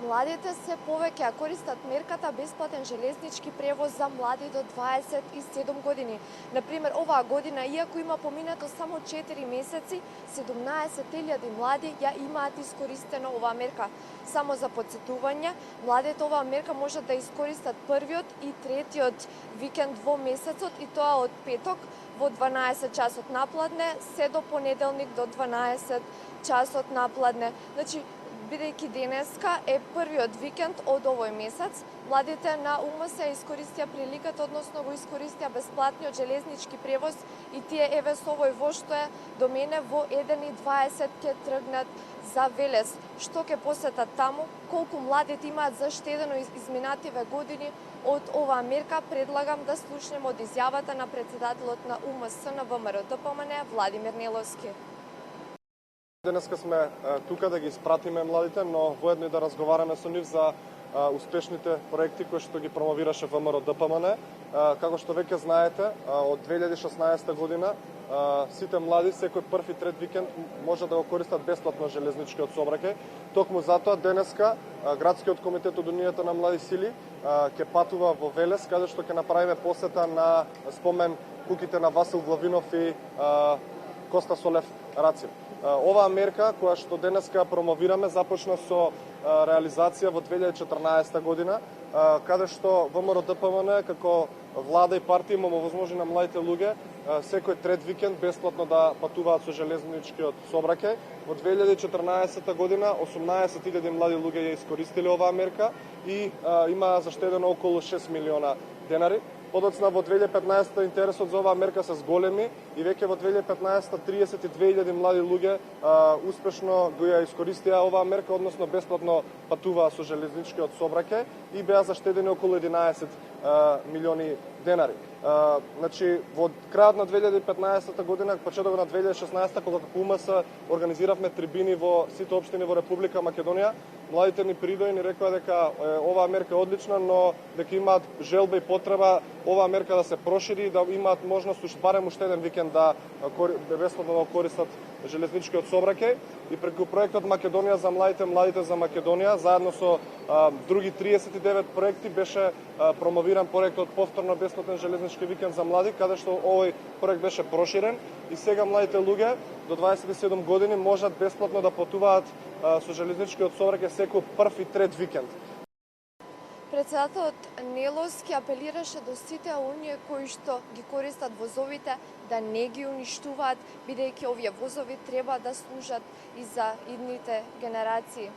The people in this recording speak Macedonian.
Младите се повеќе ја користат мерката бесплатен железнички превоз за млади до 27 години. Например, оваа година, иако има поминато само 4 месеци, 17.000 млади ја имаат искористено оваа мерка. Само за подсетување, младите оваа мерка можат да искористат првиот и третиот викенд во месецот, и тоа од петок во 12 часот напладне се до понеделник до 12 часот напладне. Значи, бидејќи денеска е првиот викенд од овој месец, младите на УМС искористија приликата, односно го искористија бесплатниот железнички превоз, и тие еве со овој воз што е до мене во 1:20 ќе тргнат за Велес. Што ќе посетат таму, колку младите имаат заштедено изминативе години од оваа мерка, предлагам да слушнеме од изјавата на председателот на УМС на ВМРО-ДПМН Владимир Неловски. Денеска сме тука да ги испратиме младите, но воедно и да разговараме со нив за успешните проекти кои што ги промовираше ВМРО-ДПМН. Како што веќе знаете, од 2016 година сите млади секој прв и трет викенд може да го користат бесплатно железничкиот сообраќај. Токму затоа денеска градскиот комитет од Унијата на млади сили ќе патува во Велес, каде што ќе направиме посета на спомен куките на Васил Главинов и Коста Солев Рацин. Оваа мерка, која што денеска промовираме, започна со реализација во 2014 година, каде што ВМРО-ДПМН како влада и партија има возможност на младите луѓе секој трет викенд бесплатно да патуваат со железничкиот сообраќај. Во 2014 година 18.000 млади луѓе ја искористиле оваа мерка и има заштедено околу 6 милиона денари. Подоцна во 2015 интересот за оваа мерка се зголеми и веќе во 2015 32.000 млади луѓе успешно го ја искористија оваа мерка, односно бесплатно патуваа со железничкиот сообраќај и беа заштедени околу 11 милиони денари. Значи, во крајот на 2015 година, почетокот на 2016, кога како УМС организиравме трибини во сите општини во Република Македонија, младите ни придои и ни рекоа дека оваа мерка е одлична, но дека имаат желба и потреба оваа мерка да се прошири и да имаат можност барем уште еден викенд да бесплатно да користат железничкиот сообраќај. И преку проектот Македонија за младите, младите за Македонија, заедно со други 39 проекти беше промовиран проектот повторно бесплатен железнички викенд за млади, каде што овој проект беше проширен и сега младите луѓе до 27 години можат бесплатно да патуваат со железничкиот сообраќај секој прв и трет викенд. Председателот Неловски апелираше до сите оние кои што ги користат возовите да не ги уништуваат, бидејќи овие возови треба да служат и за идните генерации.